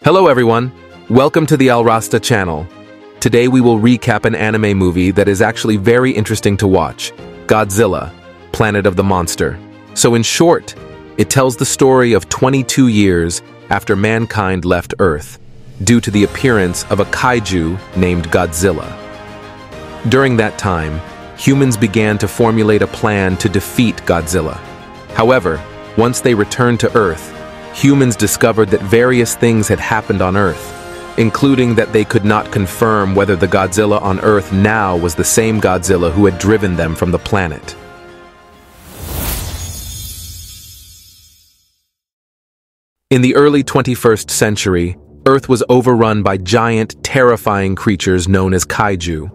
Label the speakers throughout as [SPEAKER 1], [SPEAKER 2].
[SPEAKER 1] Hello everyone, welcome to the Al Rasta channel. Today we will recap an anime movie that is actually very interesting to watch, Godzilla, Planet of the Monster. So in short, it tells the story of 22 years after mankind left Earth, due to the appearance of a kaiju named Godzilla. During that time, humans began to formulate a plan to defeat Godzilla. However, once they returned to Earth, humans discovered that various things had happened on Earth, including that they could not confirm whether the Godzilla on Earth now was the same Godzilla who had driven them from the planet. In the early 21st century, Earth was overrun by giant, terrifying creatures known as kaiju.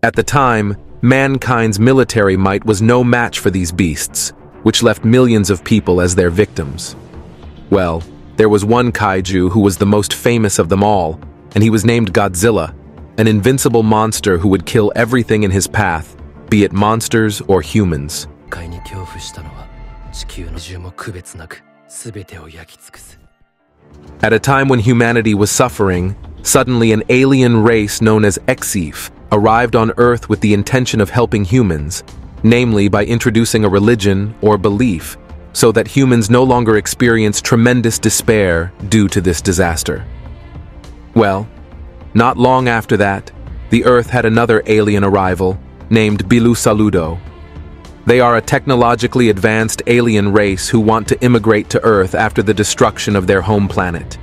[SPEAKER 1] At the time, mankind's military might was no match for these beasts, which left millions of people as their victims. Well, there was one kaiju who was the most famous of them all, and he was named Godzilla, an invincible monster who would kill everything in his path, be it monsters or humans. At a time when humanity was suffering, suddenly an alien race known as Exif arrived on Earth with the intention of helping humans, namely by introducing a religion or belief, so that humans no longer experience tremendous despair due to this disaster. Well, not long after that, the Earth had another alien arrival, named Bilu Saludo. They are a technologically advanced alien race who want to immigrate to Earth after the destruction of their home planet.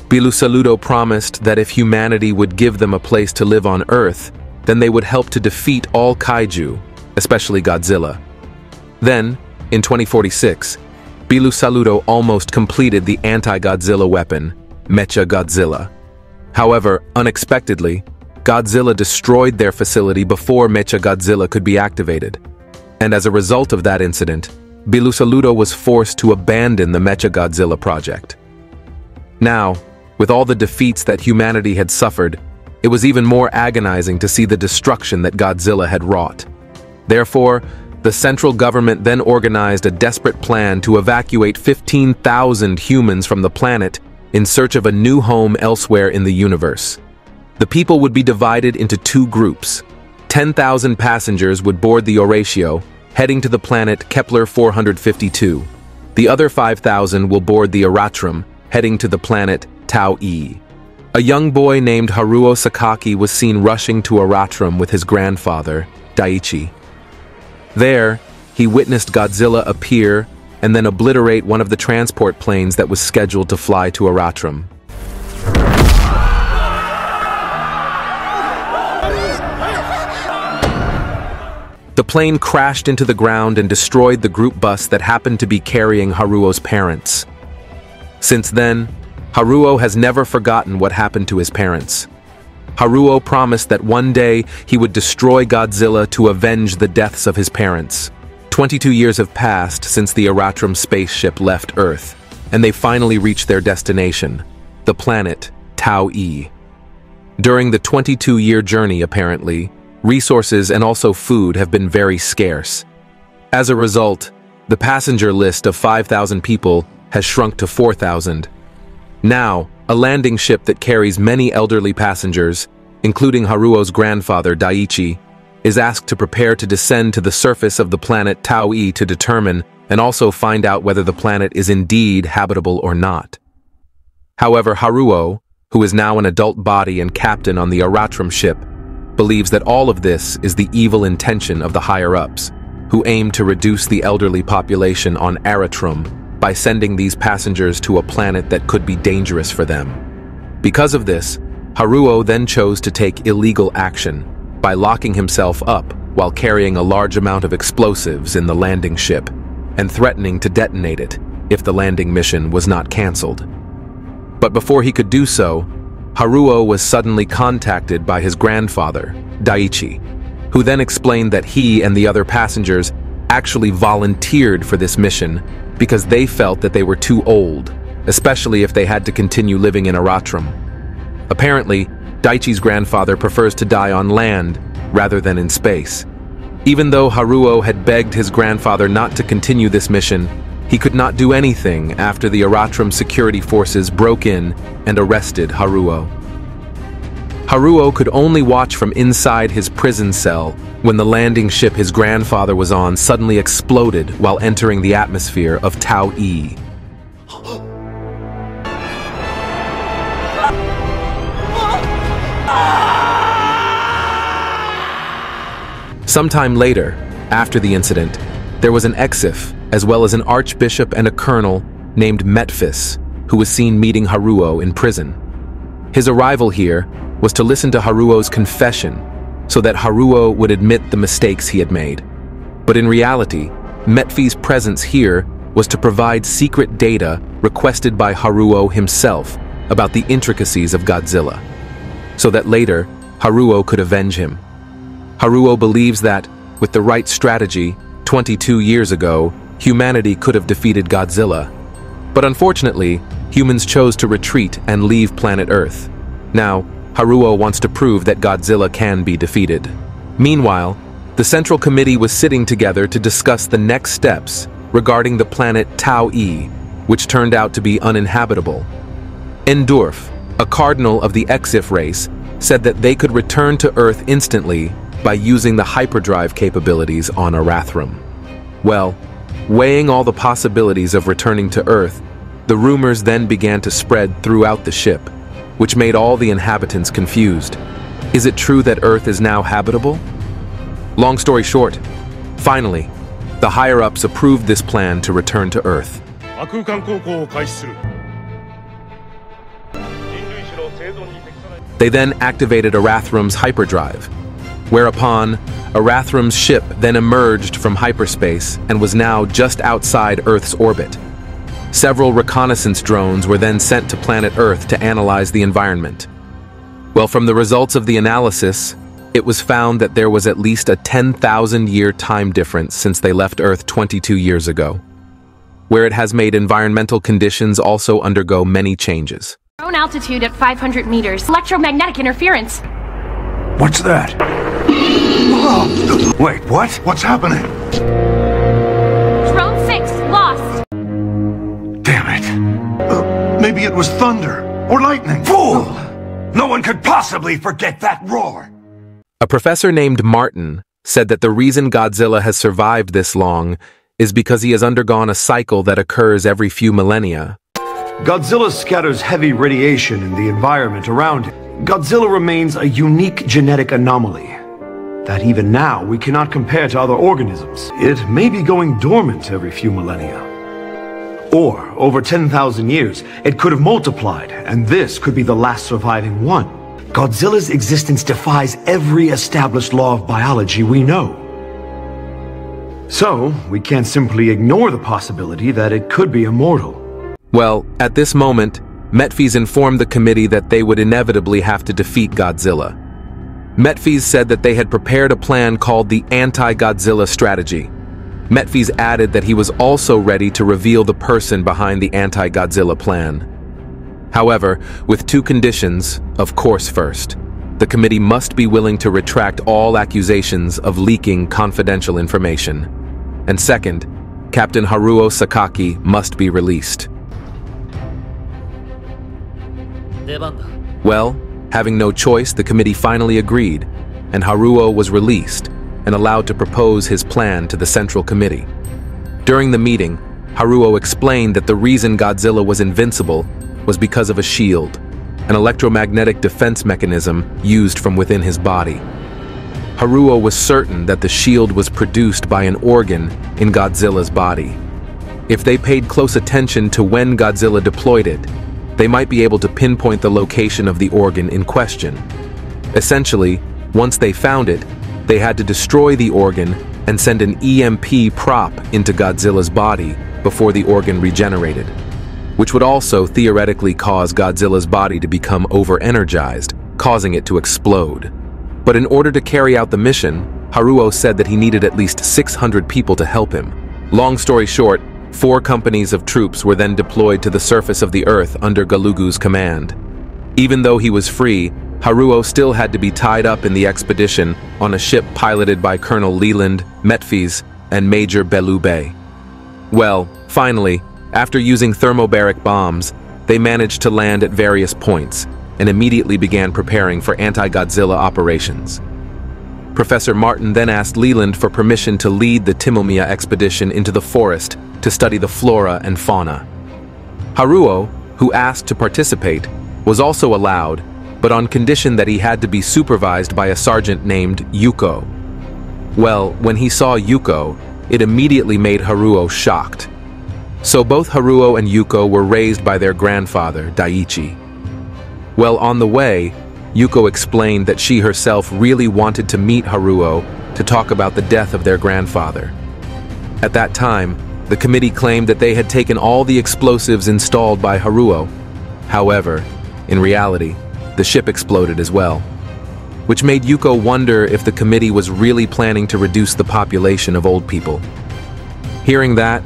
[SPEAKER 1] Bilu Saludo promised that if humanity would give them a place to live on Earth, then they would help to defeat all kaiju, especially Godzilla. Then, in 2046, Bilu Saludo almost completed the anti-Godzilla weapon, Mecha Godzilla. However, unexpectedly, Godzilla destroyed their facility before Mecha Godzilla could be activated. And as a result of that incident, Bilu Saludo was forced to abandon the Mecha Godzilla project. Now, with all the defeats that humanity had suffered, it was even more agonizing to see the destruction that Godzilla had wrought. Therefore, the central government then organized a desperate plan to evacuate 15,000 humans from the planet in search of a new home elsewhere in the universe. The people would be divided into two groups. 10,000 passengers would board the Horatio, heading to the planet Kepler 452. The other 5,000 will board the Aratrum, heading to the planet Tau-E. A young boy named Haruo Sakaki was seen rushing to Aratrum with his grandfather, Daiichi. There, he witnessed Godzilla appear and then obliterate one of the transport planes that was scheduled to fly to Aratrum. The plane crashed into the ground and destroyed the group bus that happened to be carrying Haruo's parents. Since then, Haruo has never forgotten what happened to his parents. Haruo promised that one day he would destroy Godzilla to avenge the deaths of his parents. 22 years have passed since the Aratrum spaceship left Earth, and they finally reached their destination, the planet Tau-E. During the 22-year journey, apparently, resources and also food have been very scarce. As a result, the passenger list of 5,000 people has shrunk to 4,000. Now, a landing ship that carries many elderly passengers, including Haruo's grandfather Daiichi, is asked to prepare to descend to the surface of the planet Tau-E to determine and also find out whether the planet is indeed habitable or not. However, Haruo, who is now an adult body and captain on the Aratrum ship, believes that all of this is the evil intention of the higher-ups, who aim to reduce the elderly population on Aratrum by sending these passengers to a planet that could be dangerous for them. Because of this, Haruo then chose to take illegal action by locking himself up while carrying a large amount of explosives in the landing ship and threatening to detonate it if the landing mission was not cancelled. But before he could do so, Haruo was suddenly contacted by his grandfather, Daiichi, who then explained that he and the other passengers actually volunteered for this mission because they felt that they were too old, especially if they had to continue living in Aratrum. Apparently, Daiichi's grandfather prefers to die on land rather than in space. Even though Haruo had begged his grandfather not to continue this mission, He could not do anything after the Aratrum security forces broke in and arrested Haruo. Haruo could only watch from inside his prison cell when the landing ship his grandfather was on suddenly exploded while entering the atmosphere of Tau-E. Sometime later, after the incident, there was an exif, as well as an archbishop and a colonel named Metphis, who was seen meeting Haruo in prison. His arrival here was to listen to Haruo's confession so that Haruo would admit the mistakes he had made. But in reality, Metphi's presence here was to provide secret data requested by Haruo himself about the intricacies of Godzilla, so that later Haruo could avenge him. Haruo believes that, with the right strategy, 22 years ago, humanity could have defeated Godzilla. But unfortunately, humans chose to retreat and leave planet Earth. Now, Haruo wants to prove that Godzilla can be defeated. Meanwhile, the Central Committee was sitting together to discuss the next steps regarding the planet Tau-E, which turned out to be uninhabitable. Endorf, a cardinal of the Exif race, said that they could return to Earth instantly by using the hyperdrive capabilities on Aratrum. Well, weighing all the possibilities of returning to Earth, the rumors then began to spread throughout the ship, which made all the inhabitants confused. Is it true that Earth is now habitable? Long story short, finally, the higher-ups approved this plan to return to Earth. They then activated Arathrum's hyperdrive, whereupon Arathrum's ship then emerged from hyperspace and was now just outside Earth's orbit. Several reconnaissance drones were then sent to planet Earth to analyze the environment. Well, from the results of the analysis, it was found that there was at least a 10,000-year time difference since they left Earth 22 years ago, where it has made environmental conditions also undergo many changes.
[SPEAKER 2] Drone altitude at 500 meters. Electromagnetic interference.
[SPEAKER 3] What's that? Wait, what? What's happening?
[SPEAKER 2] Drone 6 lost.
[SPEAKER 3] Damn it. Maybe it was thunder or lightning. Fool! No one could possibly forget that roar.
[SPEAKER 1] A professor named Martin said that the reason Godzilla has survived this long is because he has undergone a cycle that occurs every few millennia.
[SPEAKER 4] Godzilla scatters heavy radiation in the environment around it. Godzilla remains a unique genetic anomaly that even now we cannot compare to other organisms. It may be going dormant every few millennia. Or, over 10,000 years, it could have multiplied, and this could be the last surviving one. Godzilla's existence defies every established law of biology we know. So, we can't simply ignore the possibility that it could be immortal.
[SPEAKER 1] Well, at this moment, Metphis informed the committee that they would inevitably have to defeat Godzilla. Metphis said that they had prepared a plan called the Anti-Godzilla Strategy. Metphis added that he was also ready to reveal the person behind the Anti-Godzilla plan. However, with two conditions, of course first, the committee must be willing to retract all accusations of leaking confidential information. And second, Captain Haruo Sakaki must be released. Well, having no choice, the committee finally agreed, and Haruo was released and allowed to propose his plan to the Central Committee. During the meeting, Haruo explained that the reason Godzilla was invincible was because of a shield, an electromagnetic defense mechanism used from within his body. Haruo was certain that the shield was produced by an organ in Godzilla's body. If they paid close attention to when Godzilla deployed it, they might be able to pinpoint the location of the organ in question. Essentially, once they found it, they had to destroy the organ and send an EMP prop into Godzilla's body before the organ regenerated, which would also theoretically cause Godzilla's body to become over-energized, causing it to explode. But in order to carry out the mission, Haruo said that he needed at least 600 people to help him. Long story short, 4 companies of troops were then deployed to the surface of the Earth under Galugu's command. Even though he was free, Haruo still had to be tied up in the expedition on a ship piloted by Colonel Leland, Metphis, and Major Belube. Well, finally, after using thermobaric bombs, they managed to land at various points and immediately began preparing for anti-Godzilla operations. Professor Martin then asked Leland for permission to lead the Timomia expedition into the forest to study the flora and fauna. Haruo, who asked to participate, was also allowed, but on condition that he had to be supervised by a sergeant named Yuko. Well, when he saw Yuko, it immediately made Haruo shocked. So both Haruo and Yuko were raised by their grandfather, Daiichi. Well, on the way, Yuko explained that she herself really wanted to meet Haruo to talk about the death of their grandfather. At that time, the committee claimed that they had taken all the explosives installed by Haruo. However, in reality, the ship exploded as well, which made Yuko wonder if the committee was really planning to reduce the population of old people. Hearing that,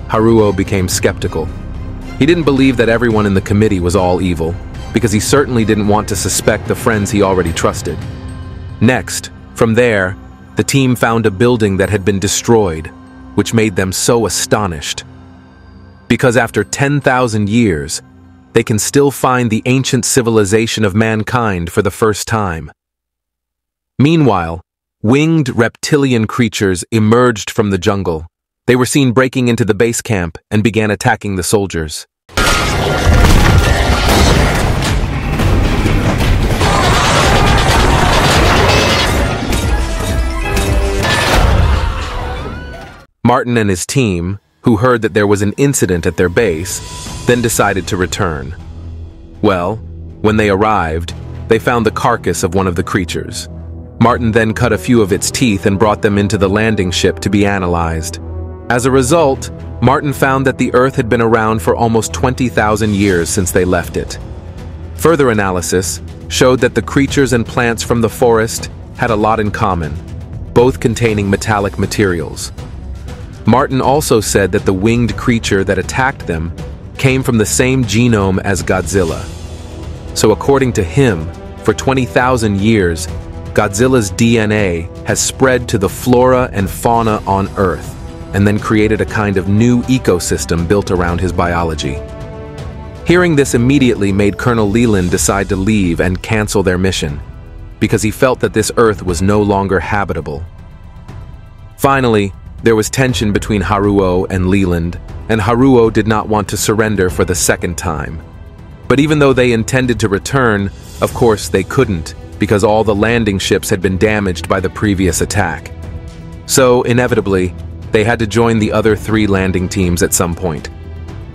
[SPEAKER 1] Haruo became skeptical. He didn't believe that everyone in the committee was all evil, because he certainly didn't want to suspect the friends he already trusted. Next, from there, the team found a building that had been destroyed, which made them so astonished. Because after 10,000 years, they can still find the ancient civilization of mankind for the first time. Meanwhile, winged reptilian creatures emerged from the jungle. They were seen breaking into the base camp and began attacking the soldiers. Martin and his team, who heard that there was an incident at their base, then decided to return. Well, when they arrived, they found the carcass of one of the creatures. Martin then cut a few of its teeth and brought them into the landing ship to be analyzed. As a result, Martin found that the Earth had been around for almost 20,000 years since they left it. Further analysis showed that the creatures and plants from the forest had a lot in common, both containing metallic materials. Martin also said that the winged creature that attacked them came from the same genome as Godzilla. So according to him, for 20,000 years, Godzilla's DNA has spread to the flora and fauna on Earth, and then created a kind of new ecosystem built around his biology. Hearing this immediately made Colonel Leland decide to leave and cancel their mission, because he felt that this Earth was no longer habitable. Finally, there was tension between Haruo and Leland, and Haruo did not want to surrender for the second time. But even though they intended to return, of course they couldn't, because all the landing ships had been damaged by the previous attack. So, inevitably, they had to join the other 3 landing teams at some point.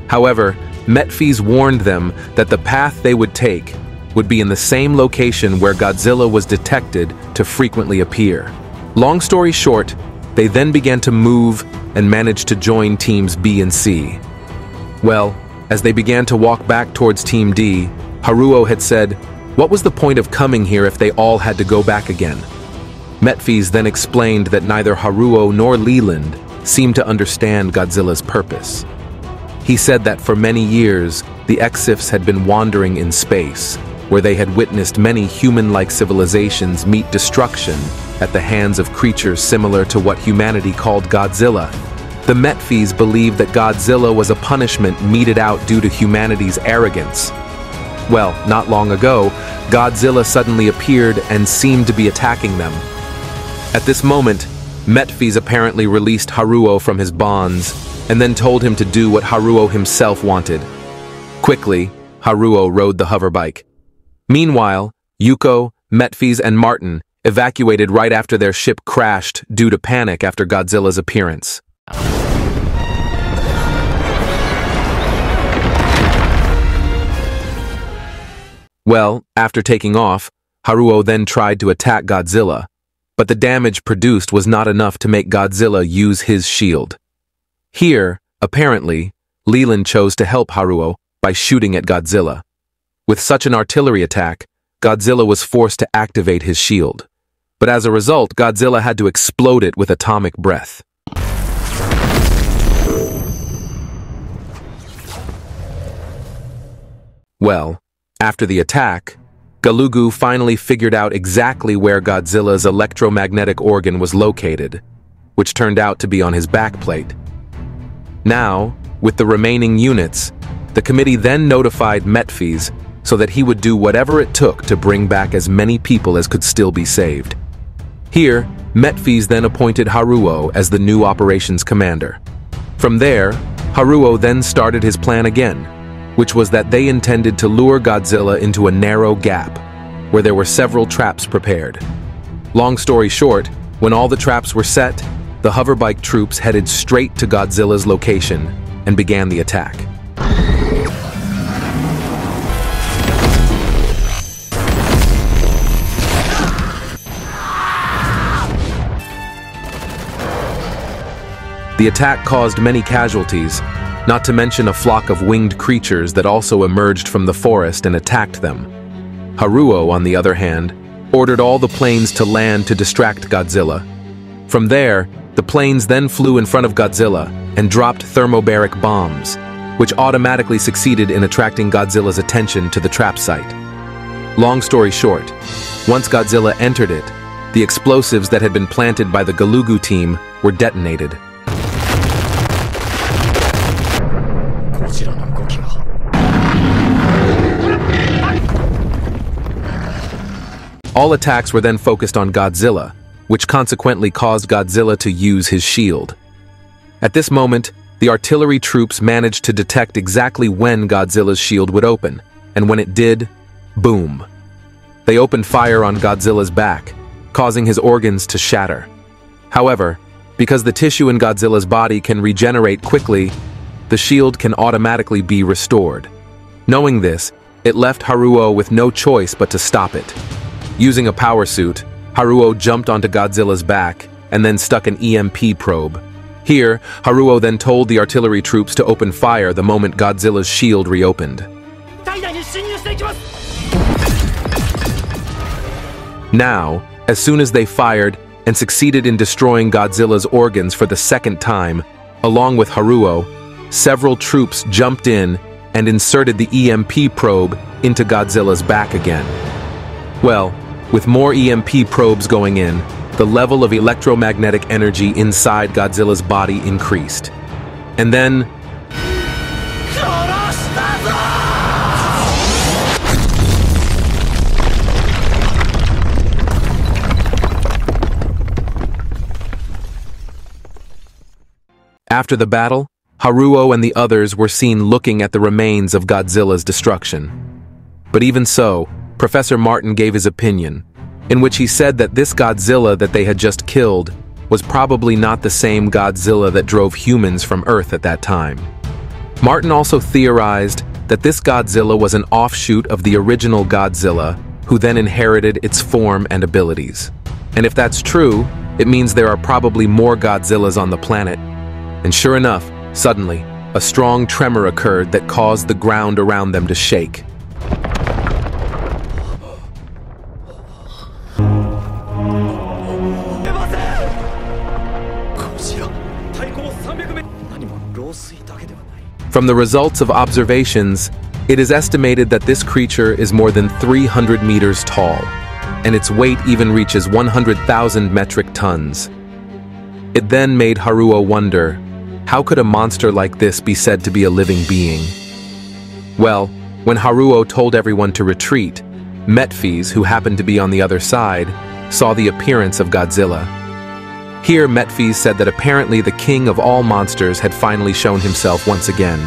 [SPEAKER 1] However, Metphys warned them that the path they would take would be in the same location where Godzilla was detected to frequently appear. Long story short, they then began to move and managed to join teams B and C. Well, as they began to walk back towards Team D, Haruo had said, "What was the point of coming here if they all had to go back again?" Metphys then explained that neither Haruo nor Leland seemed to understand Godzilla's purpose. He said that for many years, the Exifs had been wandering in space, where they had witnessed many human-like civilizations meet destruction at the hands of creatures similar to what humanity called Godzilla. The Metphys believed that Godzilla was a punishment meted out due to humanity's arrogance. Well, not long ago, Godzilla suddenly appeared and seemed to be attacking them. At this moment, Metphys apparently released Haruo from his bonds and then told him to do what Haruo himself wanted. Quickly, Haruo rode the hoverbike. Meanwhile, Yuko, Metphys, and Martin evacuated right after their ship crashed due to panic after Godzilla's appearance. Well, after taking off, Haruo then tried to attack Godzilla, but the damage produced was not enough to make Godzilla use his shield. Here, apparently, Leland chose to help Haruo by shooting at Godzilla. With such an artillery attack, Godzilla was forced to activate his shield. But as a result, Godzilla had to explode it with atomic breath. Well, after the attack, Galugu finally figured out exactly where Godzilla's electromagnetic organ was located, which turned out to be on his backplate. Now, with the remaining units, the committee then notified Metphis so that he would do whatever it took to bring back as many people as could still be saved. Here, Metphis then appointed Haruo as the new operations commander. From there, Haruo then started his plan again, which was that they intended to lure Godzilla into a narrow gap, where there were several traps prepared. Long story short, when all the traps were set, the hoverbike troops headed straight to Godzilla's location and began the attack. The attack caused many casualties, not to mention a flock of winged creatures that also emerged from the forest and attacked them. Haruo, on the other hand, ordered all the planes to land to distract Godzilla. From there, the planes then flew in front of Godzilla and dropped thermobaric bombs, which automatically succeeded in attracting Godzilla's attention to the trap site. Long story short, once Godzilla entered it, the explosives that had been planted by the Galugu team were detonated. All attacks were then focused on Godzilla, which consequently caused Godzilla to use his shield. At this moment, the artillery troops managed to detect exactly when Godzilla's shield would open, and when it did, boom. They opened fire on Godzilla's back, causing his organs to shatter. However, because the tissue in Godzilla's body can regenerate quickly, the shield can automatically be restored. Knowing this, it left Haruo with no choice but to stop it. Using a power suit, Haruo jumped onto Godzilla's back and then stuck an EMP probe. Here, Haruo then told the artillery troops to open fire the moment Godzilla's shield reopened. Now, as soon as they fired and succeeded in destroying Godzilla's organs for the second time, along with Haruo, several troops jumped in and inserted the EMP probe into Godzilla's back again. Well, with more EMP probes going in, the level of electromagnetic energy inside Godzilla's body increased. And then... After the battle, Haruo and the others were seen looking at the remains of Godzilla's destruction. But even so, Professor Martin gave his opinion, in which he said that this Godzilla that they had just killed was probably not the same Godzilla that drove humans from Earth at that time. Martin also theorized that this Godzilla was an offshoot of the original Godzilla, who then inherited its form and abilities. And if that's true, it means there are probably more Godzillas on the planet. And sure enough, suddenly, a strong tremor occurred that caused the ground around them to shake. From the results of observations, it is estimated that this creature is more than 300 meters tall, and its weight even reaches 100,000 metric tons. It then made Haruo wonder, how could a monster like this be said to be a living being? Well, when Haruo told everyone to retreat, Metphis, who happened to be on the other side, saw the appearance of Godzilla. Here, Metphis said that apparently the king of all monsters had finally shown himself once again.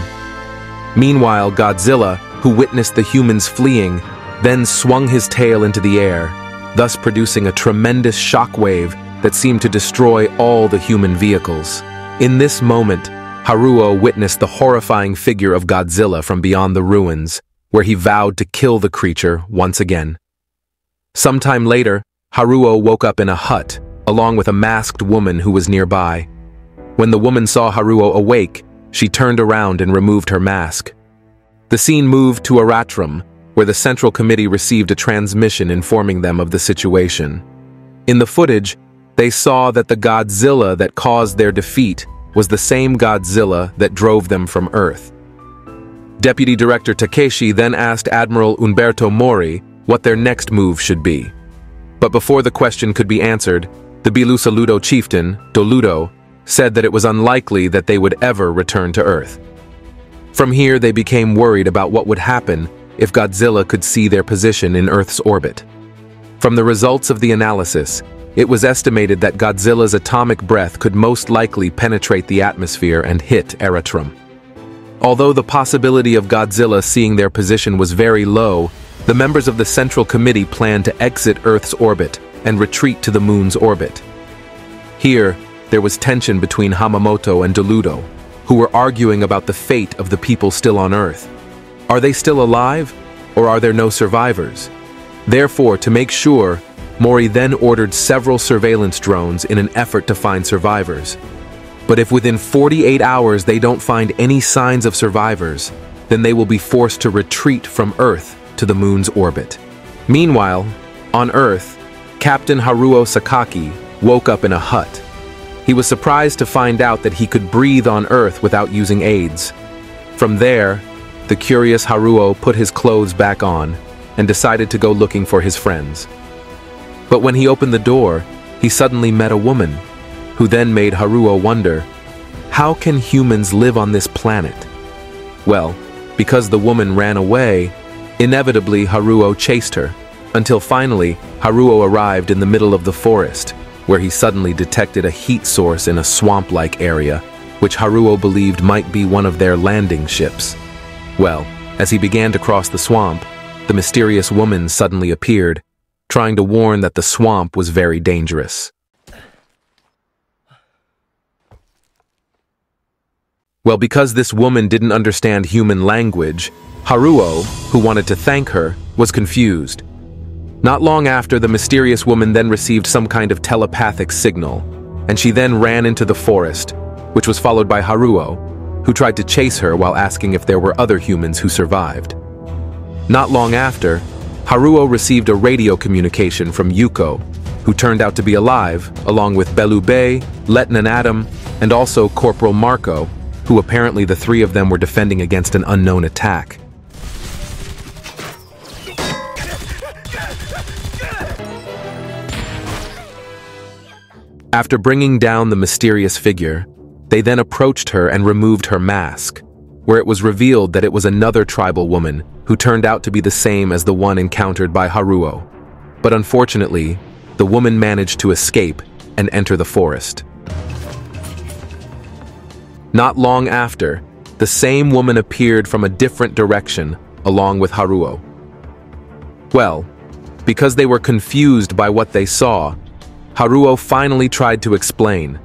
[SPEAKER 1] Meanwhile, Godzilla, who witnessed the humans fleeing, then swung his tail into the air, thus producing a tremendous shockwave that seemed to destroy all the human vehicles. In this moment, Haruo witnessed the horrifying figure of Godzilla from beyond the ruins, where he vowed to kill the creature once again. Sometime later, Haruo woke up in a hut, along with a masked woman who was nearby. When the woman saw Haruo awake, she turned around and removed her mask. The scene moved to Aratrum, where the Central Committee received a transmission informing them of the situation. In the footage, they saw that the Godzilla that caused their defeat was the same Godzilla that drove them from Earth. Deputy Director Takeshi then asked Admiral Umberto Mori what their next move should be. But before the question could be answered, the Bilusaludo chieftain, Doludo, said that it was unlikely that they would ever return to Earth. From here, they became worried about what would happen if Godzilla could see their position in Earth's orbit. From the results of the analysis, it was estimated that Godzilla's atomic breath could most likely penetrate the atmosphere and hit Eretrum. Although the possibility of Godzilla seeing their position was very low, the members of the Central Committee planned to exit Earth's orbit and retreat to the Moon's orbit. Here, there was tension between Hamamoto and DeLudo, who were arguing about the fate of the people still on Earth. Are they still alive, or are there no survivors? Therefore, to make sure, Mori then ordered several surveillance drones in an effort to find survivors. But if within 48 hours they don't find any signs of survivors, then they will be forced to retreat from Earth to the Moon's orbit. Meanwhile, on Earth, Captain Haruo Sakaki woke up in a hut. He was surprised to find out that he could breathe on Earth without using aids. From there, the curious Haruo put his clothes back on and decided to go looking for his friends. But when he opened the door, he suddenly met a woman, who then made Haruo wonder, how can humans live on this planet? Well, because the woman ran away, inevitably Haruo chased her, until finally Haruo arrived in the middle of the forest, where he suddenly detected a heat source in a swamp-like area, which Haruo believed might be one of their landing ships. Well, as he began to cross the swamp, the mysterious woman suddenly appeared, trying to warn that the swamp was very dangerous. Well, because this woman didn't understand human language, Haruo, who wanted to thank her, was confused. Not long after, the mysterious woman then received some kind of telepathic signal, and she then ran into the forest, which was followed by Haruo, who tried to chase her while asking if there were other humans who survived. Not long after, Haruo received a radio communication from Yuko, who turned out to be alive, along with Belube, Lieutenant Adam, and also Corporal Marco, who apparently the three of them were defending against an unknown attack. After bringing down the mysterious figure, they then approached her and removed her mask, where it was revealed that it was another tribal woman who turned out to be the same as the one encountered by Haruo. But unfortunately, the woman managed to escape and enter the forest. Not long after, the same woman appeared from a different direction along with Haruo. Well, because they were confused by what they saw, Haruo finally tried to explain.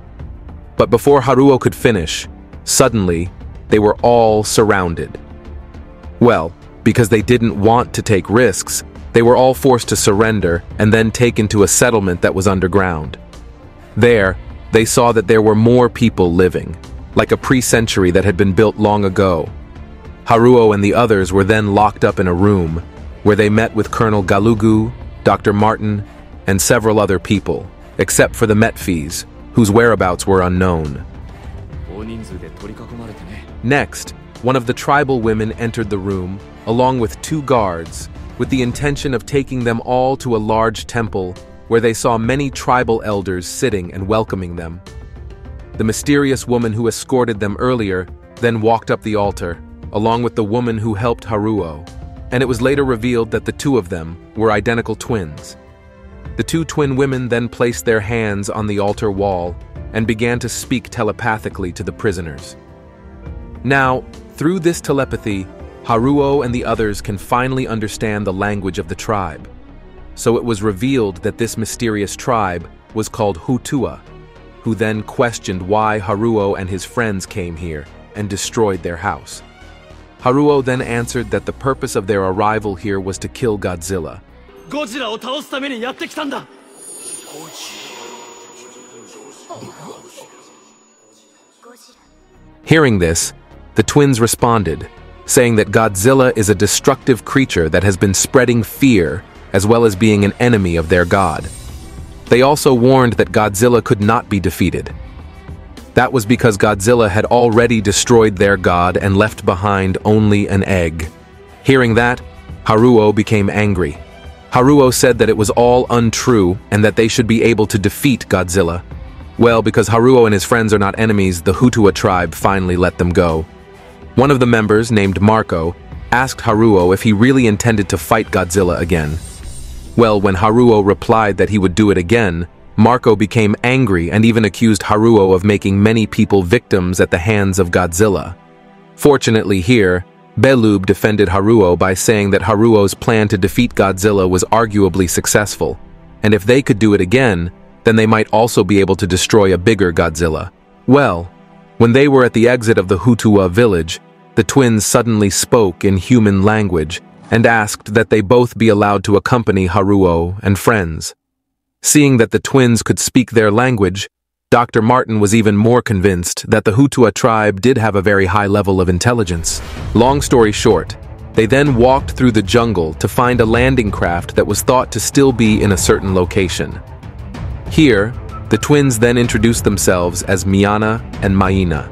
[SPEAKER 1] But before Haruo could finish, suddenly, they were all surrounded. Well, because they didn't want to take risks, they were all forced to surrender and then taken to a settlement that was underground. There, they saw that there were more people living, like a pre-century that had been built long ago. Haruo and the others were then locked up in a room, where they met with Colonel Galugu, Dr. Martin, and several other people, except for the Metfees, whose whereabouts were unknown. Next, one of the tribal women entered the room, along with 2 guards, with the intention of taking them all to a large temple, where they saw many tribal elders sitting and welcoming them. The mysterious woman who escorted them earlier then walked up the altar, along with the woman who helped Haruo, and it was later revealed that the 2 of them were identical twins. The 2 twin women then placed their hands on the altar wall and began to speak telepathically to the prisoners. Now, through this telepathy, Haruo and the others can finally understand the language of the tribe. So it was revealed that this mysterious tribe was called Hutua, who then questioned why Haruo and his friends came here and destroyed their house. Haruo then answered that the purpose of their arrival here was to kill Godzilla. Hearing this, the twins responded, saying that Godzilla is a destructive creature that has been spreading fear as well as being an enemy of their god. They also warned that Godzilla could not be defeated. That was because Godzilla had already destroyed their god and left behind only an egg. Hearing that, Haruo became angry. Haruo said that it was all untrue and that they should be able to defeat Godzilla. Well, because Haruo and his friends are not enemies, the Hutua tribe finally let them go. One of the members, named Marco, asked Haruo if he really intended to fight Godzilla again. Well, when Haruo replied that he would do it again, Marco became angry and even accused Haruo of making many people victims at the hands of Godzilla. Fortunately here, Belub defended Haruo by saying that Haruo's plan to defeat Godzilla was arguably successful, and if they could do it again, then they might also be able to destroy a bigger Godzilla. Well, when they were at the exit of the Hutua village, the twins suddenly spoke in human language and asked that they both be allowed to accompany Haruo and friends. Seeing that the twins could speak their language, Dr. Martin was even more convinced that the Hutua tribe did have a very high level of intelligence. Long story short, they then walked through the jungle to find a landing craft that was thought to still be in a certain location. Here, the twins then introduced themselves as Miana and Maina.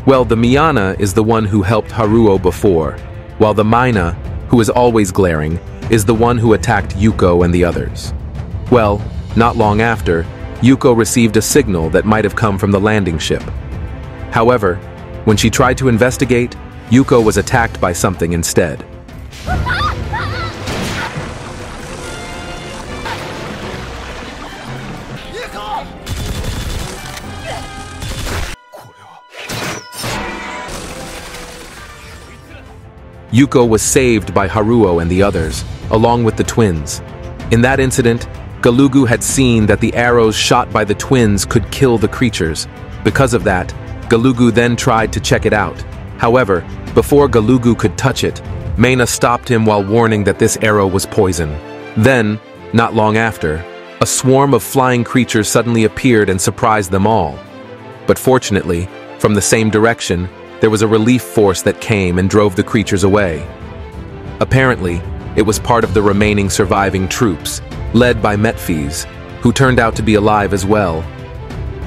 [SPEAKER 1] Well, the Miana is the one who helped Haruo before, while the Maina, who is always glaring, is the one who attacked Yuko and the others. Well, not long after, Yuko received a signal that might have come from the landing ship. However, when she tried to investigate, Yuko was attacked by something instead. Yuko was saved by Haruo and the others, along with the twins. In that incident, Galugu had seen that the arrows shot by the twins could kill the creatures. Because of that, Galugu then tried to check it out. However, before Galugu could touch it, Maina stopped him while warning that this arrow was poison. Then, not long after, a swarm of flying creatures suddenly appeared and surprised them all. But fortunately, from the same direction, there was a relief force that came and drove the creatures away. Apparently, it was part of the remaining surviving troops, led by Metphys, who turned out to be alive as well.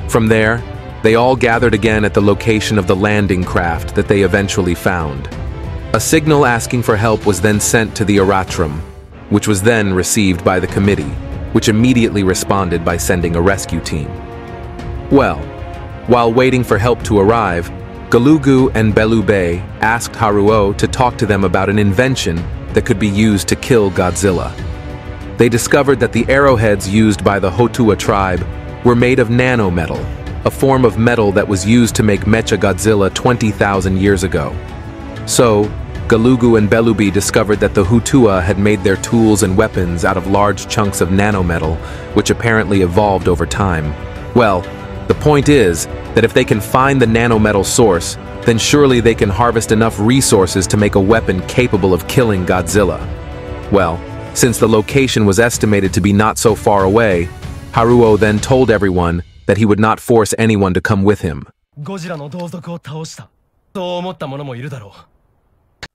[SPEAKER 1] From there, they all gathered again at the location of the landing craft that they eventually found. A signal asking for help was then sent to the Eratrum, which was then received by the committee, which immediately responded by sending a rescue team. Well, while waiting for help to arrive, Galugu and Belube asked Haruo to talk to them about an invention that could be used to kill Godzilla. They discovered that the arrowheads used by the Hutua tribe were made of nanometal, a form of metal that was used to make Mechagodzilla 20,000 years ago. So, Galugu and Belubi discovered that the Hutua had made their tools and weapons out of large chunks of nanometal, which apparently evolved over time. Well, the point is that if they can find the nanometal source, then surely they can harvest enough resources to make a weapon capable of killing Godzilla. Well, since the location was estimated to be not so far away, Haruo then told everyone that he would not force anyone to come with him.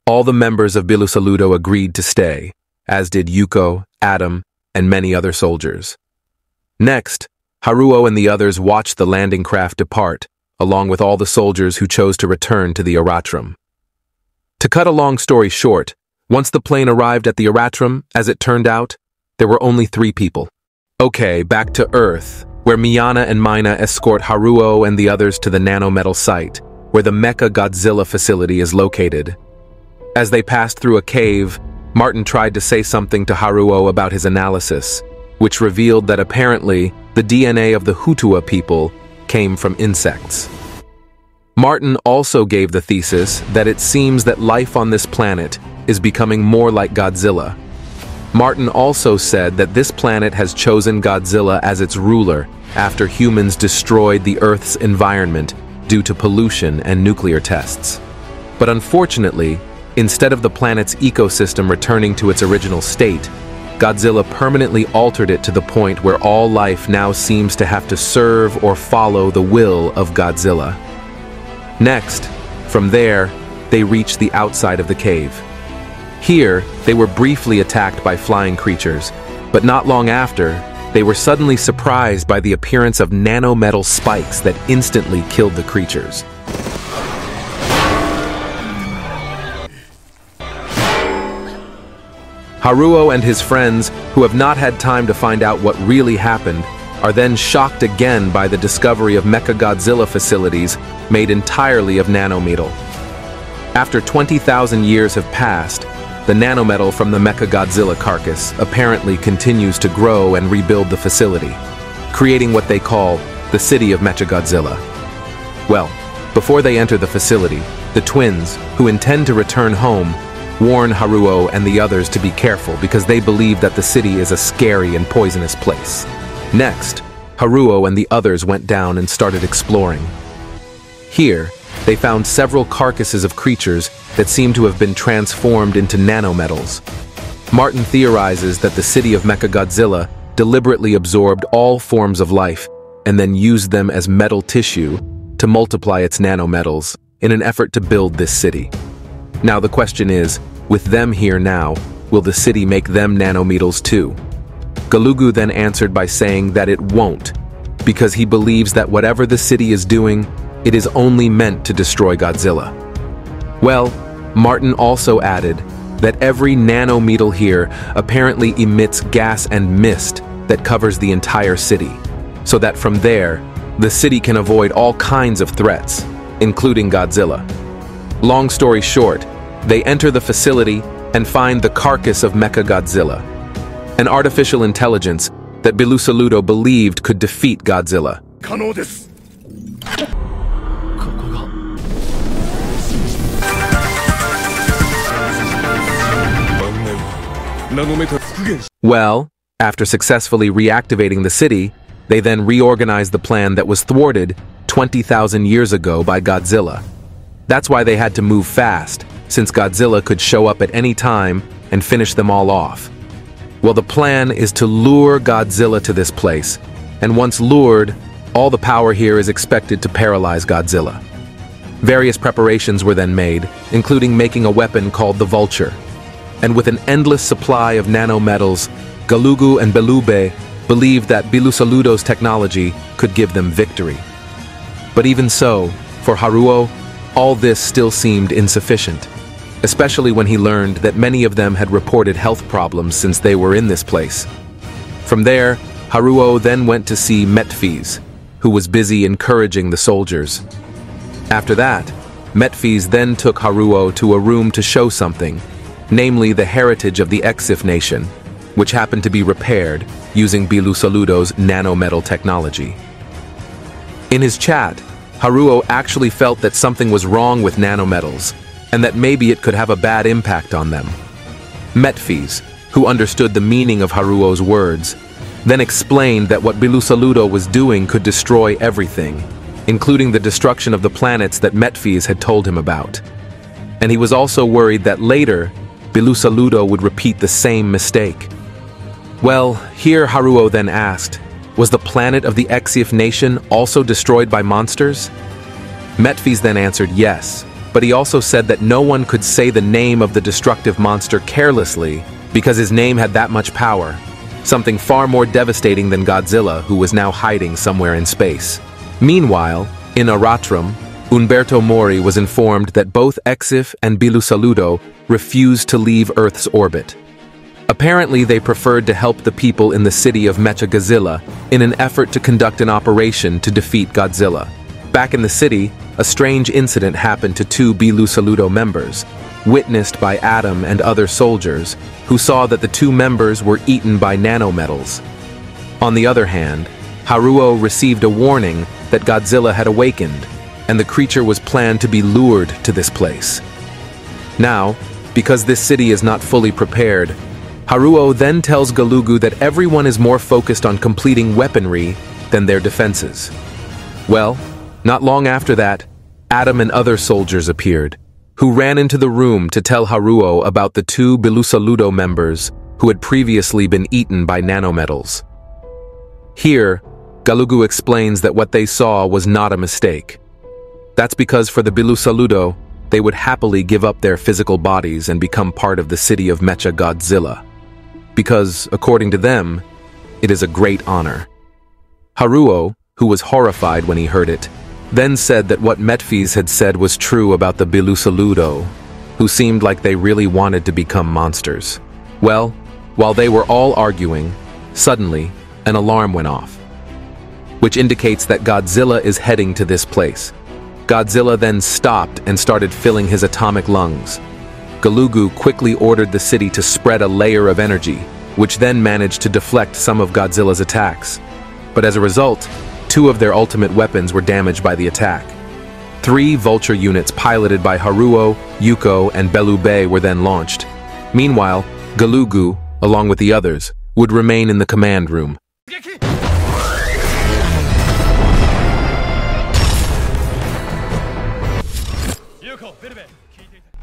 [SPEAKER 1] All the members of Bilusaludo agreed to stay, as did Yuko, Adam, and many other soldiers. Next, Haruo and the others watched the landing craft depart, along with all the soldiers who chose to return to the Eratrum. To cut a long story short, once the plane arrived at the Eratrum, as it turned out, there were only 3 people. Okay, back to Earth, where Miana and Maina escort Haruo and the others to the nanometal site, where the Mecha Godzilla facility is located. As they passed through a cave, Martin tried to say something to Haruo about his analysis, which revealed that apparently the DNA of the Hutua people came from insects. Martin also gave the thesis that it seems that life on this planet is becoming more like Godzilla. Martin also said that this planet has chosen Godzilla as its ruler after humans destroyed the Earth's environment due to pollution and nuclear tests. But unfortunately, instead of the planet's ecosystem returning to its original state, Godzilla permanently altered it to the point where all life now seems to have to serve or follow the will of Godzilla. Next, from there, they reached the outside of the cave. Here, they were briefly attacked by flying creatures, but not long after, they were suddenly surprised by the appearance of nanometal spikes that instantly killed the creatures. Haruo and his friends, who have not had time to find out what really happened, are then shocked again by the discovery of Mechagodzilla facilities made entirely of nanometal. After 20,000 years have passed, the nanometal from the Mechagodzilla carcass apparently continues to grow and rebuild the facility, creating what they call the city of Mechagodzilla. Well, before they enter the facility, the twins, who intend to return home, warn Haruo and the others to be careful because they believe that the city is a scary and poisonous place. Next, Haruo and the others went down and started exploring. Here, they found several carcasses of creatures that seem to have been transformed into nanometals. Martin theorizes that the city of Mechagodzilla deliberately absorbed all forms of life and then used them as metal tissue to multiply its nanometals in an effort to build this city. Now the question is, with them here now, will the city make them nanometals too? Galugu then answered by saying that it won't, because he believes that whatever the city is doing, it is only meant to destroy Godzilla. Well, Martin also added that every nanometal here apparently emits gas and mist that covers the entire city, so that from there, the city can avoid all kinds of threats, including Godzilla. Long story short, they enter the facility and find the carcass of Mechagodzilla, an artificial intelligence that Bilusaludo believed could defeat Godzilla. Well, after successfully reactivating the city, they then reorganized the plan that was thwarted 20,000 years ago by Godzilla. That's why they had to move fast, since Godzilla could show up at any time and finish them all off. Well, the plan is to lure Godzilla to this place, and once lured, all the power here is expected to paralyze Godzilla. Various preparations were then made, including making a weapon called the Vulture. And with an endless supply of nanometals, Galugu and Belube believed that Bilusaludo's technology could give them victory. But even so, for Haruo, all this still seemed insufficient, especially when he learned that many of them had reported health problems since they were in this place. From there, Haruo then went to see Metphis, who was busy encouraging the soldiers. After that, Metphis then took Haruo to a room to show something, namely the heritage of the Exif nation, which happened to be repaired using Bilusaludo's nanometal technology. In his chat, Haruo actually felt that something was wrong with nanometals, and that maybe it could have a bad impact on them. Metphis, who understood the meaning of Haruo's words, then explained that what Bilusaludo was doing could destroy everything, including the destruction of the planets that Metphis had told him about. And he was also worried that later, Bilusaludo would repeat the same mistake. Well, here Haruo then asked, was the planet of the Exif nation also destroyed by monsters? Metphis then answered yes, but he also said that no one could say the name of the destructive monster carelessly because his name had that much power, something far more devastating than Godzilla, who was now hiding somewhere in space. Meanwhile, in Aratrum, Umberto Mori was informed that both Exif and Bilusaludo refused to leave Earth's orbit. Apparently, they preferred to help the people in the city of Mechagodzilla in an effort to conduct an operation to defeat Godzilla. Back in the city, a strange incident happened to two Bilusaludo members, witnessed by Adam and other soldiers, who saw that the two members were eaten by nanometals. On the other hand, Haruo received a warning that Godzilla had awakened, and the creature was planned to be lured to this place. Now, because this city is not fully prepared, Haruo then tells Galugu that everyone is more focused on completing weaponry than their defenses. Well, not long after that, Adam and other soldiers appeared, who ran into the room to tell Haruo about the two Bilusaludo members who had previously been eaten by nanometals. Here, Galugu explains that what they saw was not a mistake. That's because for the Bilusaludo, they would happily give up their physical bodies and become part of the city of Mechagodzilla. Because, according to them, it is a great honor. Haruo, who was horrified when he heard it, then said that what Metphis had said was true about the Bilusaludo, who seemed like they really wanted to become monsters. Well, while they were all arguing, suddenly, an alarm went off. which indicates that Godzilla is heading to this place. Godzilla then stopped and started filling his atomic lungs. Galugu quickly ordered the city to spread a layer of energy, which then managed to deflect some of Godzilla's attacks. But as a result, 2 of their ultimate weapons were damaged by the attack. 3 Vulture units piloted by Haruo, Yuko, and Belube were then launched. Meanwhile, Galugu, along with the others, would remain in the command room.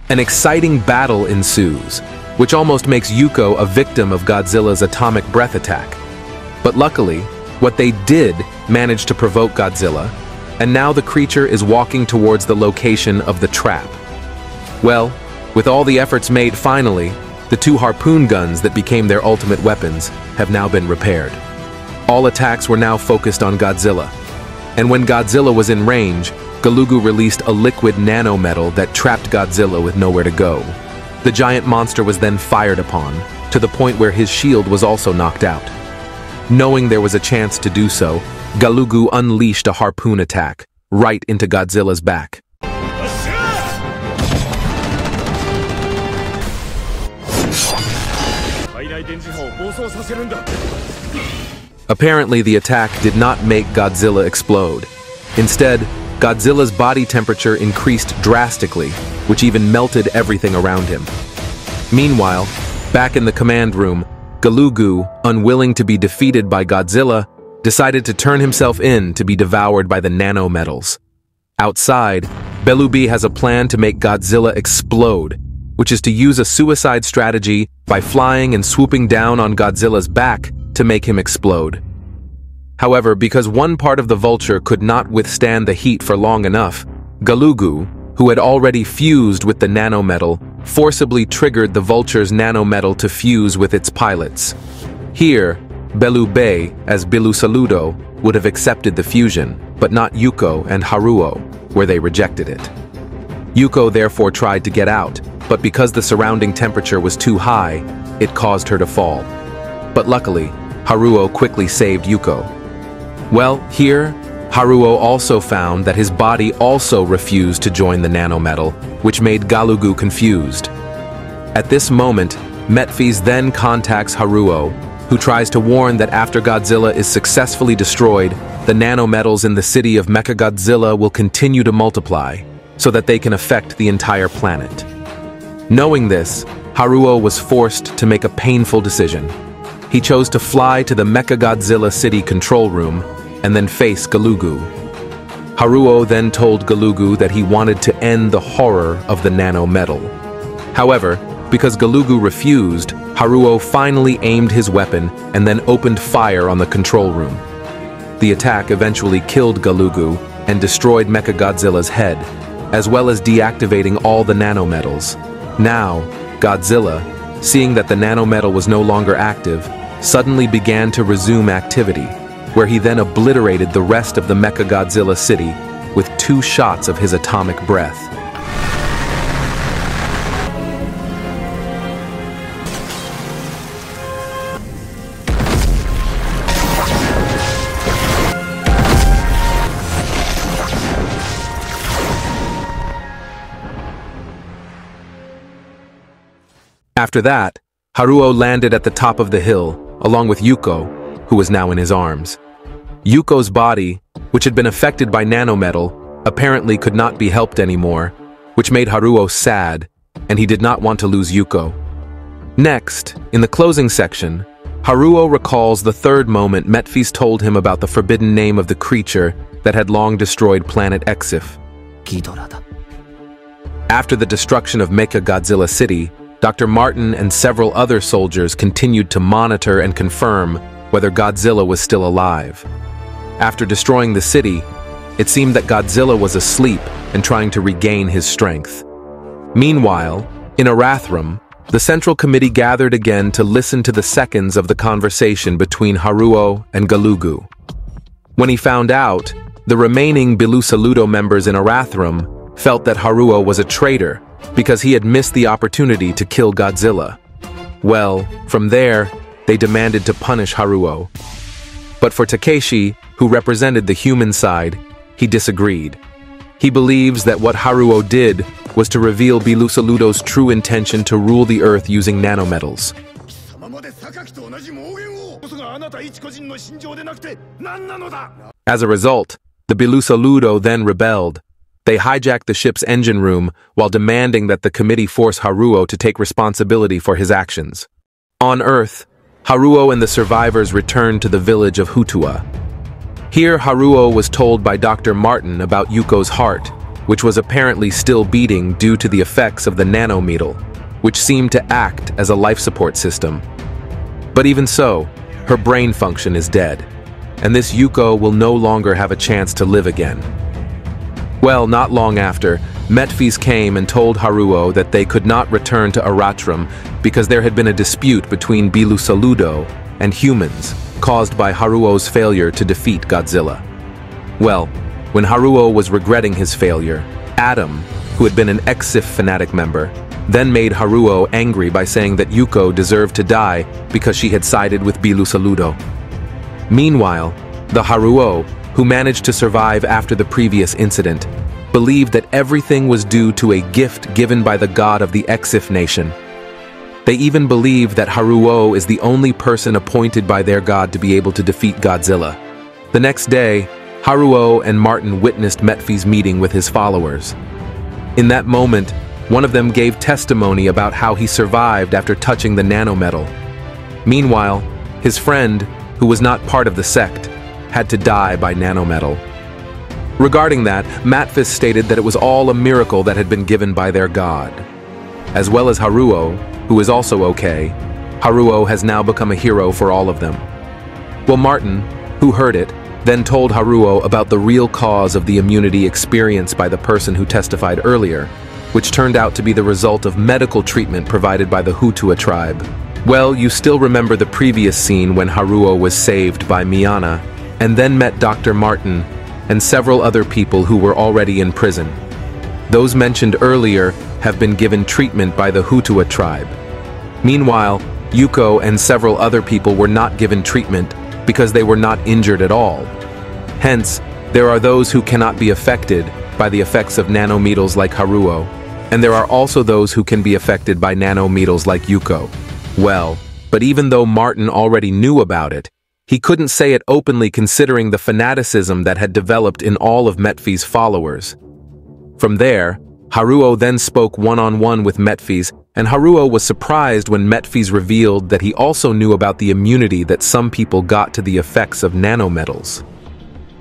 [SPEAKER 1] An exciting battle ensues, which almost makes Yuko a victim of Godzilla's atomic breath attack. But luckily, what they did managed to provoke Godzilla, and now the creature is walking towards the location of the trap. Well, with all the efforts made finally, the 2 harpoon guns that became their ultimate weapons have now been repaired. All attacks were now focused on Godzilla, and when Godzilla was in range, Galugu released a liquid nanometal that trapped Godzilla with nowhere to go. The giant monster was then fired upon, to the point where his shield was also knocked out. Knowing there was a chance to do so, Galugu unleashed a harpoon attack, right into Godzilla's back. Apparently, the attack did not make Godzilla explode. Instead, Godzilla's body temperature increased drastically, which even melted everything around him. Meanwhile, back in the command room, Galugu, unwilling to be defeated by Godzilla, decided to turn himself in to be devoured by the nanometals. Outside, Belube has a plan to make Godzilla explode, which is to use a suicide strategy by flying and swooping down on Godzilla's back to make him explode. However, because one part of the vulture could not withstand the heat for long enough, Galugu, who had already fused with the nanometal, forcibly triggered the vulture's nanometal to fuse with its pilots. Here, Belube, as Bilusaludo, would have accepted the fusion, but not Yuko and Haruo, where they rejected it. Yuko therefore tried to get out, but because the surrounding temperature was too high, it caused her to fall. But luckily, Haruo quickly saved Yuko. Well, here, Haruo also found that his body also refused to join the nanometal, which made Galugu confused. At this moment, Metphis then contacts Haruo, who tries to warn that after Godzilla is successfully destroyed, the nanometals in the city of Mechagodzilla will continue to multiply, so that they can affect the entire planet. Knowing this, Haruo was forced to make a painful decision. He chose to fly to the Mechagodzilla city control room and then face Galugu. Haruo then told Galugu that he wanted to end the horror of the nanometal. However, because Galugu refused, Haruo finally aimed his weapon and then opened fire on the control room. The attack eventually killed Galugu and destroyed Mechagodzilla's head, as well as deactivating all the nanometals. Now, Godzilla, seeing that the nanometal was no longer active, suddenly began to resume activity, where he then obliterated the rest of the Mechagodzilla city with 2 shots of his atomic breath. After that, Haruo landed at the top of the hill, along with Yuko, who was now in his arms. Yuko's body, which had been affected by nanometal, apparently could not be helped anymore, which made Haruo sad, and he did not want to lose Yuko. Next, in the closing section, Haruo recalls the 3rd moment Metphis told him about the forbidden name of the creature that had long destroyed planet Exif. After the destruction of Mechagodzilla City, Dr. Martin and several other soldiers continued to monitor and confirm whether Godzilla was still alive. After destroying the city, it seemed that Godzilla was asleep and trying to regain his strength. Meanwhile, in Arathrum, the Central Committee gathered again to listen to the seconds of the conversation between Haruo and Galugu. When he found out, the remaining Bilusaludo members in Arathrum felt that Haruo was a traitor because he had missed the opportunity to kill Godzilla. Well, from there, they demanded to punish Haruo. But for Takeshi, who represented the human side, he disagreed. He believes that what Haruo did was to reveal Bilusaludo's true intention to rule the earth using nanometals. As a result, the Bilusaludo then rebelled. They hijacked the ship's engine room while demanding that the committee force Haruo to take responsibility for his actions. On Earth, Haruo and the survivors returned to the village of Hutua. Here, Haruo was told by Dr. Martin about Yuko's heart, which was apparently still beating due to the effects of the nanometal, which seemed to act as a life support system. But even so, her brain function is dead, and this Yuko will no longer have a chance to live again. Well, not long after, Metphis came and told Haruo that they could not return to Aratrum because there had been a dispute between Bilusaludo and humans caused by Haruo's failure to defeat Godzilla. Well, when Haruo was regretting his failure, Adam, who had been an ex-Sif fanatic member, then made Haruo angry by saying that Yuko deserved to die because she had sided with Bilusaludo. Meanwhile, the Haruo, who managed to survive after the previous incident, believed that everything was due to a gift given by the god of the Exif nation. They even believe that Haruo is the only person appointed by their god to be able to defeat Godzilla. The next day, Haruo and Martin witnessed Metphis meeting with his followers. In that moment, one of them gave testimony about how he survived after touching the nanometal. Meanwhile, his friend, who was not part of the sect, had to die by nanometal. Regarding that, Metphis stated that it was all a miracle that had been given by their god. As well as Haruo, who is also okay, Haruo has now become a hero for all of them. Well, Martin, who heard it, then told Haruo about the real cause of the immunity experienced by the person who testified earlier, which turned out to be the result of medical treatment provided by the Hutua tribe. Well, you still remember the previous scene when Haruo was saved by Miyana, and then met Dr. Martin and several other people who were already in prison. Those mentioned earlier have been given treatment by the Hutua tribe. Meanwhile, Yuko and several other people were not given treatment because they were not injured at all. Hence, there are those who cannot be affected by the effects of nanometals like Haruo, and there are also those who can be affected by nanometals like Yuko. Well, but even though Martin already knew about it, he couldn't say it openly considering the fanaticism that had developed in all of Metphis' followers. From there, Haruo then spoke one-on-one with Metphis, and Haruo was surprised when Metphis revealed that he also knew about the immunity that some people got to the effects of nanometals.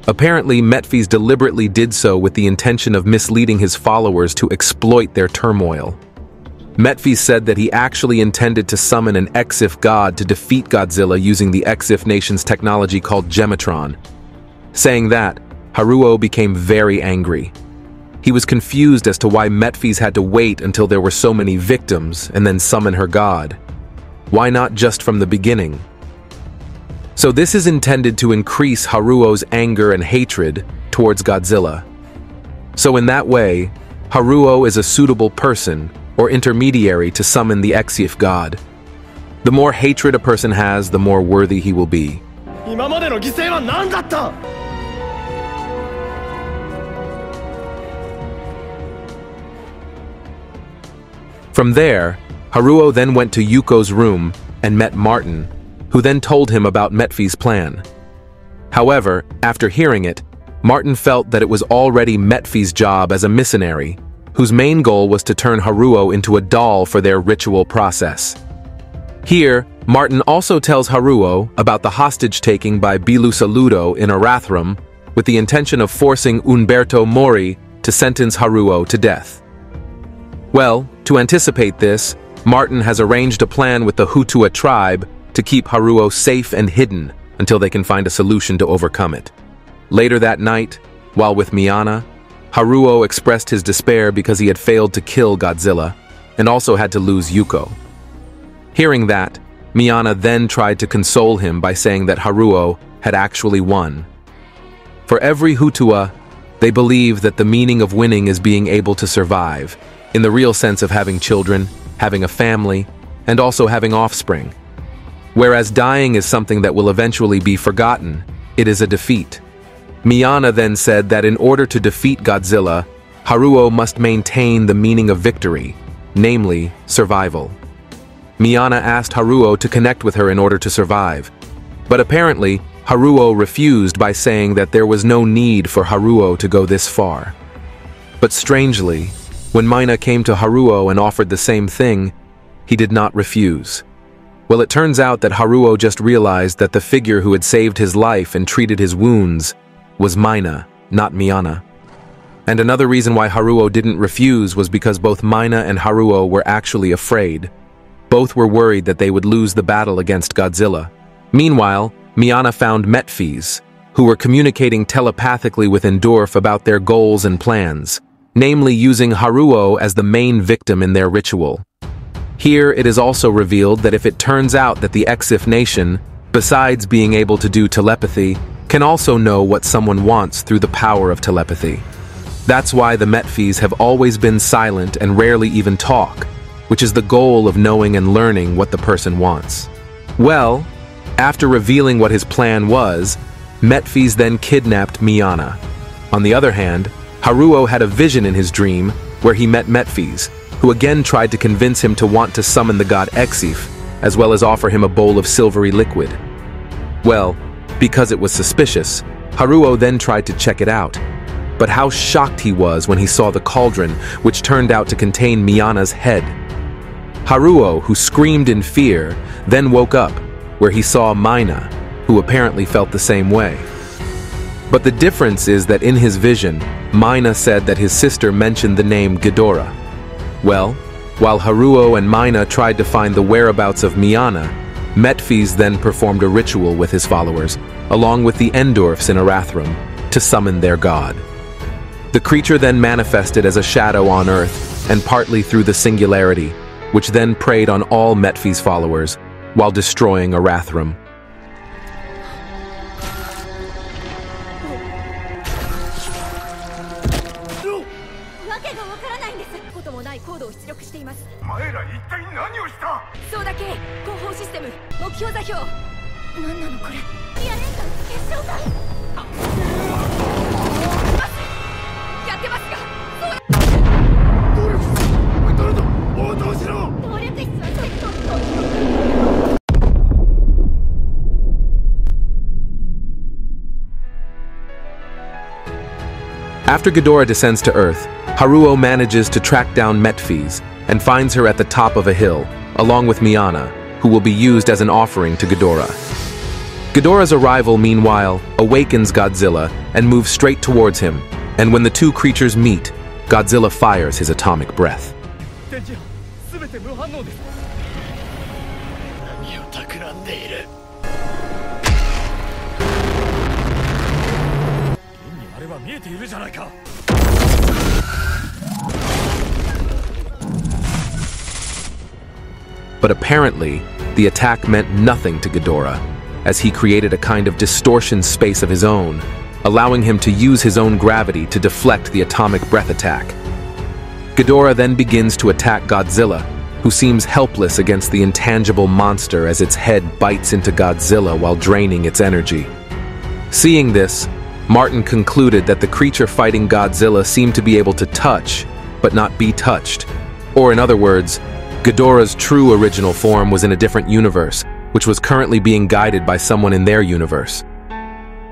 [SPEAKER 1] Apparently, Metphis deliberately did so with the intention of misleading his followers to exploit their turmoil. Metphis said that he actually intended to summon an Exif god to defeat Godzilla using the Exif nation's technology called Gematron. Saying that, Haruo became very angry. He was confused as to why Metphis had to wait until there were so many victims and then summon her god. Why not just from the beginning? So this is intended to increase Haruo's anger and hatred towards Godzilla. So in that way, Haruo is a suitable person or intermediary to summon the Exif god. The more hatred a person has, the more worthy he will be. From there, Haruo then went to Yuko's room and met Martin, who then told him about Metphis' plan. However, after hearing it, Martin felt that it was already Metphis' job as a missionary, whose main goal was to turn Haruo into a doll for their ritual process. Here, Martin also tells Haruo about the hostage-taking by Bilusaludo in Arathrum with the intention of forcing Umberto Mori to sentence Haruo to death. Well, to anticipate this, Martin has arranged a plan with the Hutua tribe to keep Haruo safe and hidden until they can find a solution to overcome it. Later that night, while with Miyana, Haruo expressed his despair because he had failed to kill Godzilla and also had to lose Yuko. Hearing that, Miyana then tried to console him by saying that Haruo had actually won. For every Hutua, they believe that the meaning of winning is being able to survive, in the real sense of having children, having a family, and also having offspring. Whereas dying is something that will eventually be forgotten, it is a defeat. Miyana then said that in order to defeat Godzilla, Haruo must maintain the meaning of victory, namely, survival. Miyana asked Haruo to connect with her in order to survive, but apparently, Haruo refused by saying that there was no need for Haruo to go this far. But strangely, when Mina came to Haruo and offered the same thing, he did not refuse. Well, it turns out that Haruo just realized that the figure who had saved his life and treated his wounds was Mina, not Miyana. And another reason why Haruo didn't refuse was because both Mina and Haruo were actually afraid. Both were worried that they would lose the battle against Godzilla. Meanwhile, Miyana found Metphys, who were communicating telepathically with Endorf about their goals and plans, namely using Haruo as the main victim in their ritual. Here, it is also revealed that if it turns out that the Exif nation, besides being able to do telepathy, can also know what someone wants through the power of telepathy. That's why the Metphys have always been silent and rarely even talk, which is the goal of knowing and learning what the person wants. Well, after revealing what his plan was, Metphys then kidnapped Miyana. On the other hand, Haruo had a vision in his dream where he met Metphys, who again tried to convince him to want to summon the god Exif, as well as offer him a bowl of silvery liquid. Well, because it was suspicious, Haruo then tried to check it out. But how shocked he was when he saw the cauldron, which turned out to contain Miyana's head. Haruo, who screamed in fear, then woke up, where he saw Mina, who apparently felt the same way. But the difference is that in his vision, Mina said that his sister mentioned the name Ghidorah. Well, while Haruo and Mina tried to find the whereabouts of Miyana, Metphys then performed a ritual with his followers, along with the Endorfs in Arathrum, to summon their god. The creature then manifested as a shadow on Earth, and partly through the singularity, which then preyed on all Metphys followers, while destroying Arathrum. After Ghidorah descends to Earth, Haruo manages to track down Metphys and finds her at the top of a hill, along with Miyana, who will be used as an offering to Ghidorah. Ghidorah's arrival, meanwhile, awakens Godzilla and moves straight towards him, and when the two creatures meet, Godzilla fires his atomic breath. But apparently, the attack meant nothing to Ghidorah, as he created a kind of distortion space of his own, allowing him to use his own gravity to deflect the atomic breath attack. Ghidorah then begins to attack Godzilla, who seems helpless against the intangible monster as its head bites into Godzilla while draining its energy. Seeing this, Martin concluded that the creature fighting Godzilla seemed to be able to touch, but not be touched. Or in other words, Ghidorah's true original form was in a different universe, which was currently being guided by someone in their universe.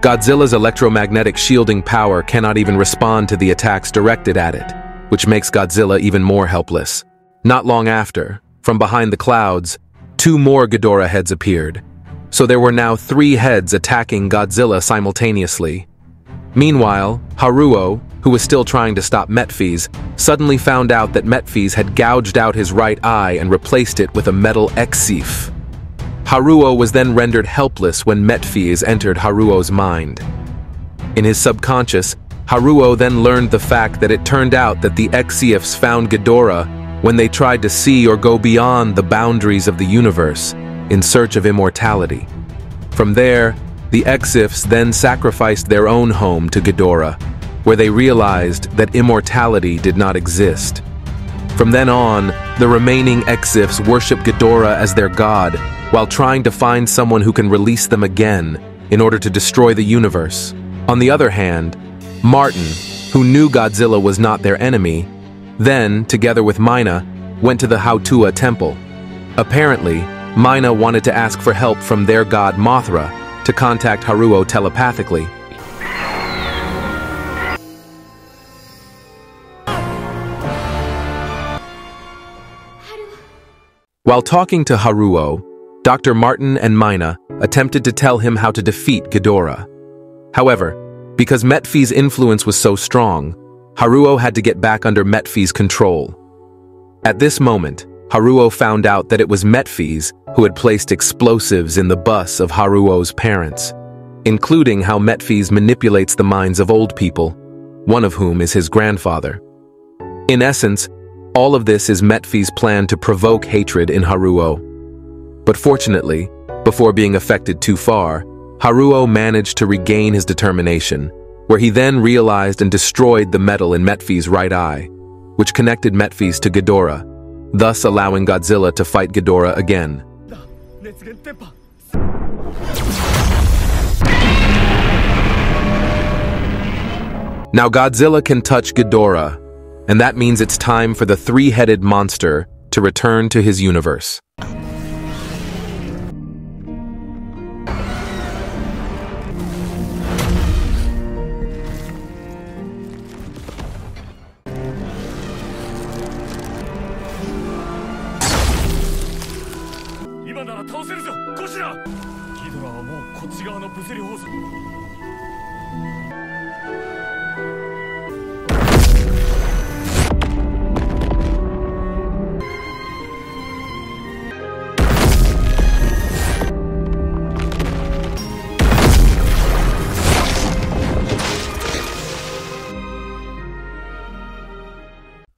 [SPEAKER 1] Godzilla's electromagnetic shielding power cannot even respond to the attacks directed at it, which makes Godzilla even more helpless. Not long after, from behind the clouds, 2 more Ghidorah heads appeared, so there were now 3 heads attacking Godzilla simultaneously. Meanwhile, Haruo, who was still trying to stop Metphys, suddenly found out that Metphys had gouged out his right eye and replaced it with a metal Exif. Haruo was then rendered helpless when Metphys entered Haruo's mind. In his subconscious, Haruo then learned the fact that it turned out that the Exifs found Ghidorah when they tried to see or go beyond the boundaries of the universe in search of immortality. From there, the Exifs then sacrificed their own home to Ghidorah, where they realized that immortality did not exist. From then on, the remaining Exifs worship Ghidorah as their god, while trying to find someone who can release them again in order to destroy the universe. On the other hand, Martin, who knew Godzilla was not their enemy, then, together with Mina, went to the Hautua temple. Apparently, Mina wanted to ask for help from their god Mothra to contact Haruo telepathically. While talking to Haruo, Dr. Martin and Mina attempted to tell him how to defeat Ghidorah. However, because Metfi's influence was so strong, Haruo had to get back under Metfi's control. At this moment, Haruo found out that it was Metfi's who had placed explosives in the bus of Haruo's parents, including how Metfi's manipulates the minds of old people, one of whom is his grandfather. In essence, all of this is Metfi's plan to provoke hatred in Haruo. But fortunately, before being affected too far, Haruo managed to regain his determination, where he then realized and destroyed the metal in Metfi's right eye, which connected Metfi's to Ghidorah, thus allowing Godzilla to fight Ghidorah again. Now Godzilla can touch Ghidorah, and that means it's time for the three-headed monster to return to his universe.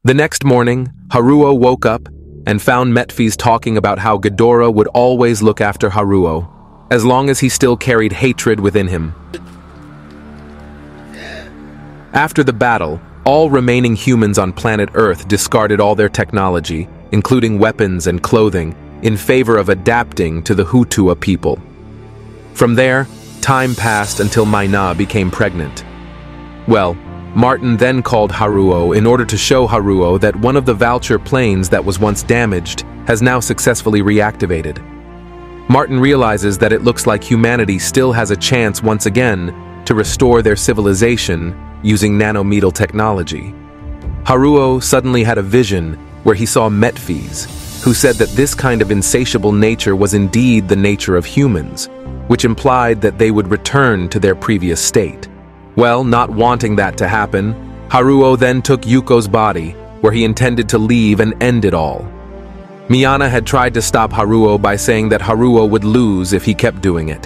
[SPEAKER 1] The next morning, Haruo woke up and found Metfi's talking about how Ghidorah would always look after Haruo, as long as he still carried hatred within him. After the battle, all remaining humans on planet Earth discarded all their technology, including weapons and clothing, in favor of adapting to the Hautua people. From there, time passed until Mina became pregnant. Well, Martin then called Haruo in order to show Haruo that one of the Vulture planes that was once damaged has now successfully reactivated. Martin realizes that it looks like humanity still has a chance once again to restore their civilization using nanometal technology. Haruo suddenly had a vision where he saw Metfi's, who said that this kind of insatiable nature was indeed the nature of humans, which implied that they would return to their previous state. Well, not wanting that to happen, Haruo then took Yuko's body, where he intended to leave and end it all. Miyana had tried to stop Haruo by saying that Haruo would lose if he kept doing it.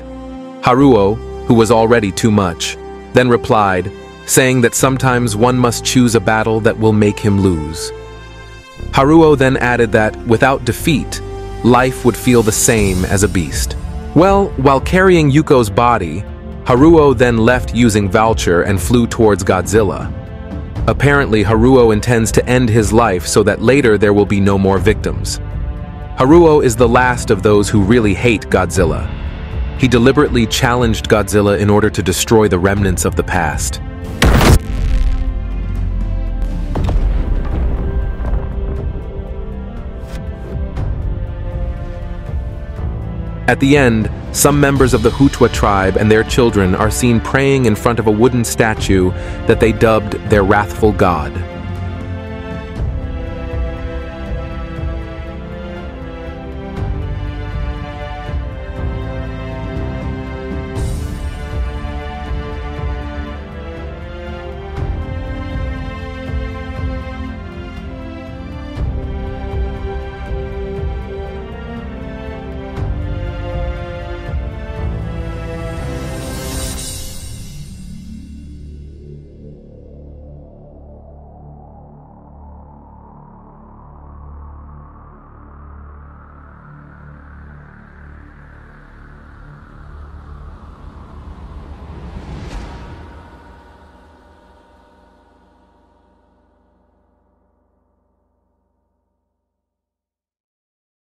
[SPEAKER 1] Haruo, who was already too much, then replied, saying that sometimes one must choose a battle that will make him lose. Haruo then added that, without defeat, life would feel the same as a beast. Well, while carrying Yuko's body, Haruo then left using Vulture and flew towards Godzilla. Apparently, Haruo intends to end his life so that later there will be no more victims. Haruo is the last of those who really hate Godzilla. He deliberately challenged Godzilla in order to destroy the remnants of the past. At the end, some members of the Hautua tribe and their children are seen praying in front of a wooden statue that they dubbed their wrathful god.